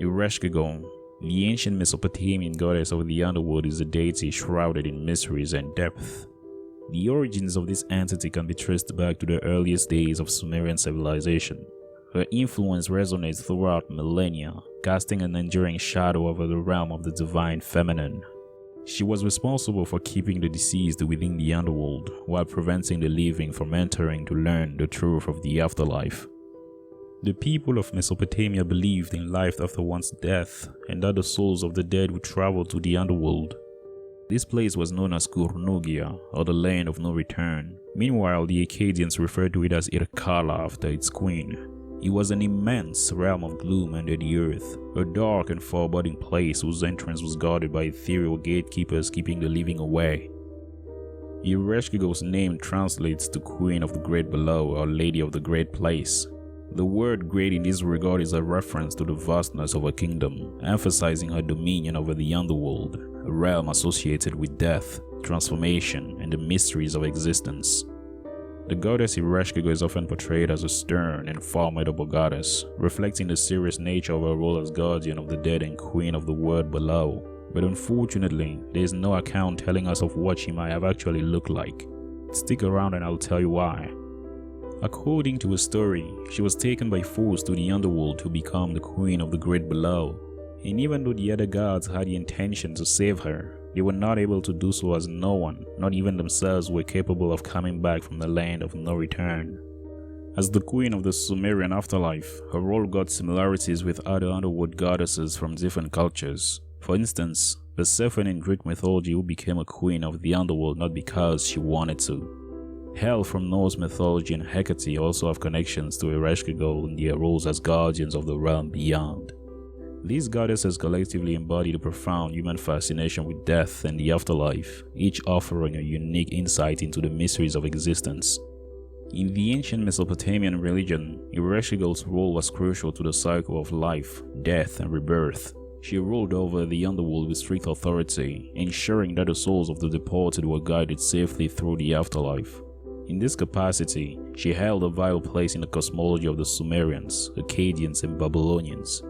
Ereshkigal, the ancient Mesopotamian goddess of the underworld, is a deity shrouded in mysteries and depth. The origins of this entity can be traced back to the earliest days of Sumerian civilization. Her influence resonates throughout millennia, casting an enduring shadow over the realm of the divine feminine. She was responsible for keeping the deceased within the underworld, while preventing the living from entering to learn the truth of the afterlife. The people of Mesopotamia believed in life after one's death, and that the souls of the dead would travel to the underworld. This place was known as Kurnugia, or the land of no return. Meanwhile, the Akkadians referred to it as Irkalla after its queen. It was an immense realm of gloom under the earth, a dark and foreboding place whose entrance was guarded by ethereal gatekeepers keeping the living away. Ereshkigal's name translates to Queen of the Great Below or Lady of the Great Place. The word great in this regard is a reference to the vastness of her kingdom, emphasizing her dominion over the underworld, a realm associated with death, transformation, and the mysteries of existence. The goddess Ereshkigal is often portrayed as a stern and formidable goddess, reflecting the serious nature of her role as guardian of the dead and queen of the world below. But unfortunately, there is no account telling us of what she might have actually looked like. Stick around and I'll tell you why. According to a story, she was taken by force to the underworld to become the queen of the great below. And even though the other gods had the intention to save her, they were not able to do so as no one, not even themselves, were capable of coming back from the land of no return. As the queen of the Sumerian afterlife, her role got similarities with other underworld goddesses from different cultures. For instance, Persephone in Greek mythology, who became a queen of the underworld not because she wanted to. Hell from Norse mythology and Hecate also have connections to Ereshkigal in their roles as guardians of the realm beyond. These goddesses collectively embody the profound human fascination with death and the afterlife, each offering a unique insight into the mysteries of existence. In the ancient Mesopotamian religion, Ereshkigal's role was crucial to the cycle of life, death, and rebirth. She ruled over the underworld with strict authority, ensuring that the souls of the departed were guided safely through the afterlife. In this capacity, she held a vital place in the cosmology of the Sumerians, Akkadians, and Babylonians.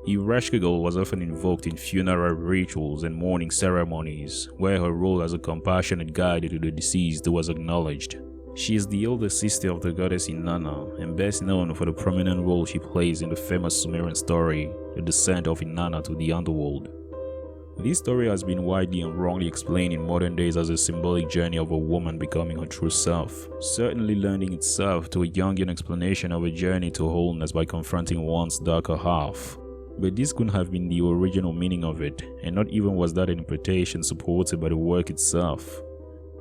Ereshkigal was often invoked in funeral rituals and mourning ceremonies, where her role as a compassionate guide to the deceased was acknowledged. She is the older sister of the goddess Inanna, and best known for the prominent role she plays in the famous Sumerian story, The Descent of Inanna to the Underworld. This story has been widely and wrongly explained in modern days as a symbolic journey of a woman becoming her true self, certainly lending itself to a Jungian explanation of a journey to wholeness by confronting one's darker half. But this couldn't have been the original meaning of it, and not even was that interpretation supported by the work itself.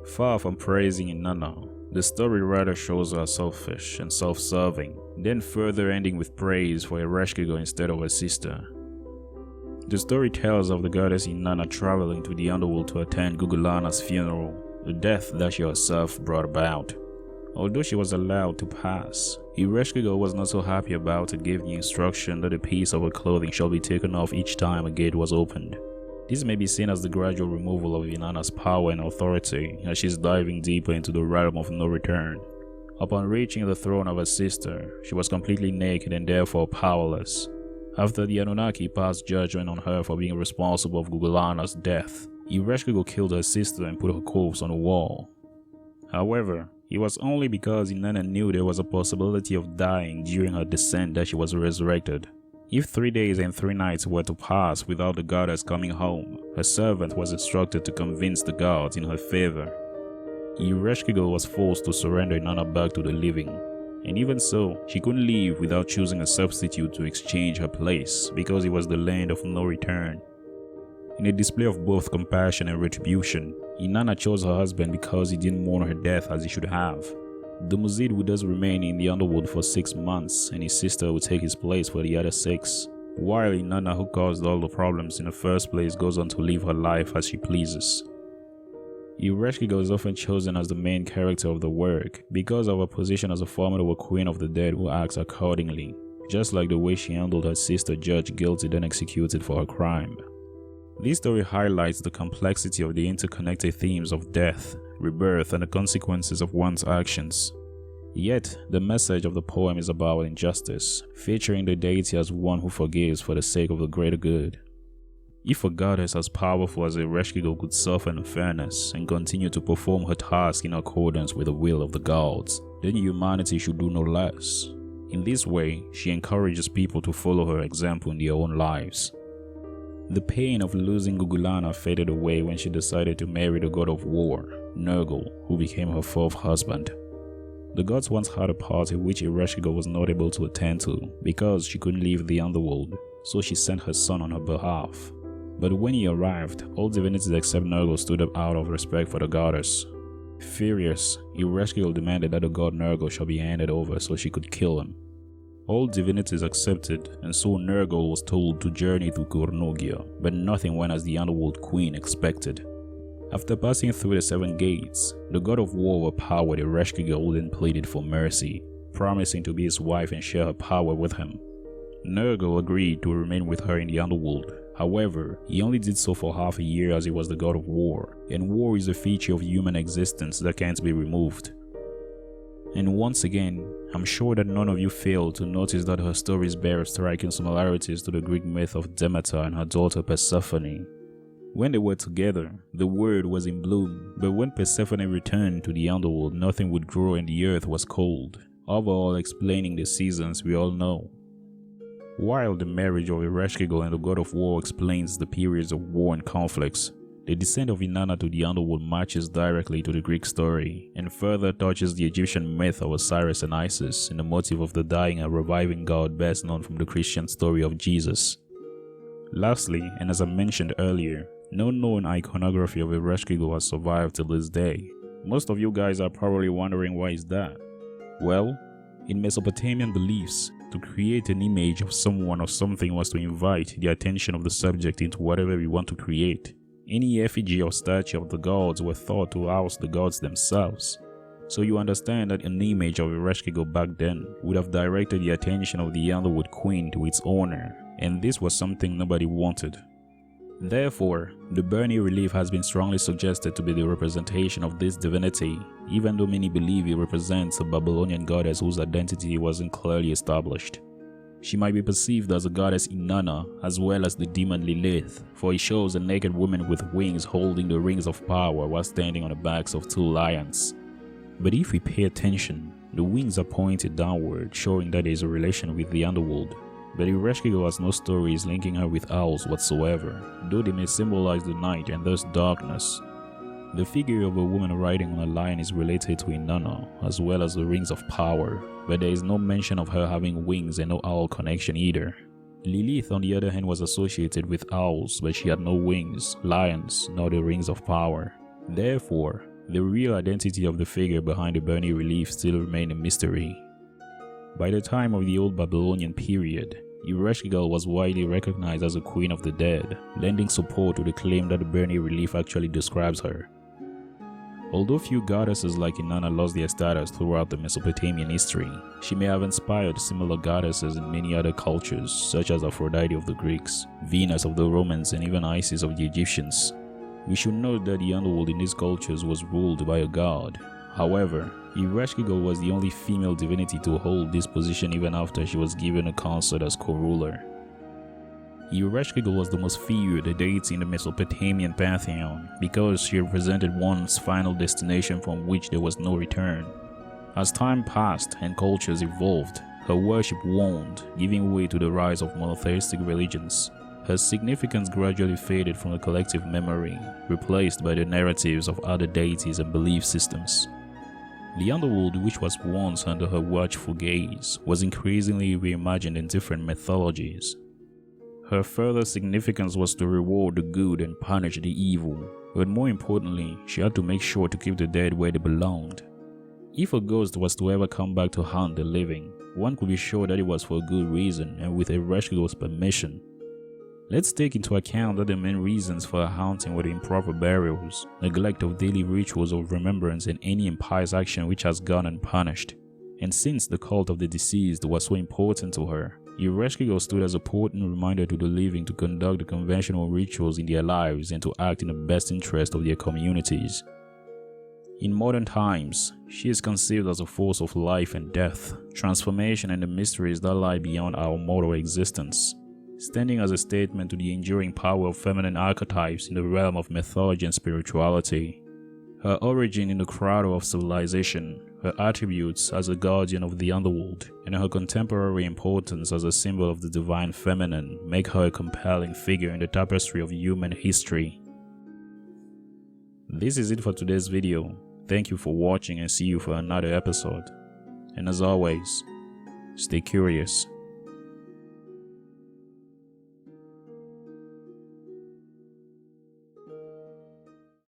Far from praising Inanna, the story rather shows her selfish and self-serving, then further ending with praise for Ereshkigal instead of her sister. The story tells of the goddess Inanna traveling to the underworld to attend Gugulanna's funeral, the death that she herself brought about. Although she was allowed to pass, Ereshkigal was not so happy about it, gave the instruction that a piece of her clothing shall be taken off each time a gate was opened. This may be seen as the gradual removal of Inanna's power and authority as she is diving deeper into the realm of no return. Upon reaching the throne of her sister, she was completely naked and therefore powerless. After the Anunnaki passed judgment on her for being responsible for Gugulanna's death, Ereshkigal killed her sister and put her corpse on a wall. However, it was only because Inanna knew there was a possibility of dying during her descent that she was resurrected. If 3 days and 3 nights were to pass without the goddess coming home, her servant was instructed to convince the gods in her favor. Ereshkigal was forced to surrender Inanna back to the living. And even so, she couldn't leave without choosing a substitute to exchange her place, because it was the land of no return. In a display of both compassion and retribution, Inanna chose her husband because he didn't mourn her death as he should have. The Muzid would thus remain in the underworld for 6 months, and his sister would take his place for the other 6, while Inanna, who caused all the problems in the first place, goes on to live her life as she pleases. Ereshkigal is often chosen as the main character of the work because of her position as a formidable queen of the dead who acts accordingly, just like the way she handled her sister judged guilty then executed for her crime. This story highlights the complexity of the interconnected themes of death, rebirth, and the consequences of one's actions. Yet, the message of the poem is about injustice, featuring the deity as one who forgives for the sake of the greater good. If a goddess as powerful as Ereshkigal could suffer unfairness and continue to perform her task in accordance with the will of the gods, then humanity should do no less. In this way, she encourages people to follow her example in their own lives. The pain of losing Gugulana faded away when she decided to marry the god of war, Nergal, who became her fourth husband. The gods once had a party which Ereshkigal was not able to attend to because she couldn't leave the Underworld, so she sent her son on her behalf. But when he arrived, all divinities except Nergal stood up out of respect for the goddess. Furious, Ereshkigal demanded that the god Nergal shall be handed over so she could kill him. All divinities accepted, and so Nergal was told to journey to Kurnugia, but nothing went as the Underworld Queen expected. After passing through the 7 gates, the god of war overpowered Ereshkigal and pleaded for mercy, promising to be his wife and share her power with him. Nergal agreed to remain with her in the Underworld. However, he only did so for half a year as he was the god of war, and war is a feature of human existence that can't be removed. And once again, I'm sure that none of you failed to notice that her stories bear striking similarities to the Greek myth of Demeter and her daughter Persephone. When they were together, the world was in bloom, but when Persephone returned to the Underworld, nothing would grow and the earth was cold, overall explaining the seasons we all know. While the marriage of Ereshkigal and the god of war explains the periods of war and conflicts, the descent of Inanna to the Underworld matches directly to the Greek story and further touches the Egyptian myth of Osiris and Isis in the motive of the dying and reviving god best known from the Christian story of Jesus. Lastly, and as I mentioned earlier, no known iconography of Ereshkigal has survived till this day. Most of you guys are probably wondering why is that? Well, in Mesopotamian beliefs, to create an image of someone or something was to invite the attention of the subject into whatever we want to create. Any effigy or statue of the gods were thought to house the gods themselves. So you understand that an image of Ereshkigal back then would have directed the attention of the Underworld Queen to its owner, and this was something nobody wanted. Therefore, the Burney Relief has been strongly suggested to be the representation of this divinity, even though many believe it represents a Babylonian goddess whose identity wasn't clearly established. She might be perceived as a goddess Inanna as well as the demon Lilith, for it shows a naked woman with wings holding the rings of power while standing on the backs of 2 lions. But if we pay attention, the wings are pointed downward, showing that there is a relation with the Underworld. But Ereshkigal has no stories linking her with owls whatsoever, though they may symbolize the night and thus darkness. The figure of a woman riding on a lion is related to Inanna, as well as the rings of power, but there is no mention of her having wings and no owl connection either. Lilith on the other hand was associated with owls, but she had no wings, lions, nor the rings of power. Therefore, the real identity of the figure behind the Burney Relief still remained a mystery. By the time of the Old Babylonian Period, Ereshkigal was widely recognized as a queen of the dead, lending support to the claim that the Burney Relief actually describes her. Although few goddesses like Inanna lost their status throughout the Mesopotamian history, she may have inspired similar goddesses in many other cultures, such as Aphrodite of the Greeks, Venus of the Romans, and even Isis of the Egyptians. We should note that the Underworld in these cultures was ruled by a god. However, Ereshkigal was the only female divinity to hold this position even after she was given a consort as co-ruler. Ereshkigal was the most feared deity in the Mesopotamian pantheon because she represented one's final destination from which there was no return. As time passed and cultures evolved, her worship waned, giving way to the rise of monotheistic religions. Her significance gradually faded from the collective memory, replaced by the narratives of other deities and belief systems. The Underworld, which was once under her watchful gaze, was increasingly reimagined in different mythologies. Her further significance was to reward the good and punish the evil, but more importantly, she had to make sure to keep the dead where they belonged. If a ghost was to ever come back to haunt the living, one could be sure that it was for a good reason and with Ereshkigal's permission. Let's take into account that the main reasons for her haunting were the improper burials, neglect of daily rituals of remembrance, and any impious action which has gone unpunished. And since the cult of the deceased was so important to her, Ereshkigal stood as a potent reminder to the living to conduct the conventional rituals in their lives and to act in the best interest of their communities. In modern times, she is conceived as a force of life and death, transformation and the mysteries that lie beyond our mortal existence, standing as a statement to the enduring power of feminine archetypes in the realm of mythology and spirituality. Her origin in the cradle of civilization, her attributes as a guardian of the underworld, and her contemporary importance as a symbol of the divine feminine make her a compelling figure in the tapestry of human history. This is it for today's video. Thank you for watching and see you for another episode. And as always, stay curious.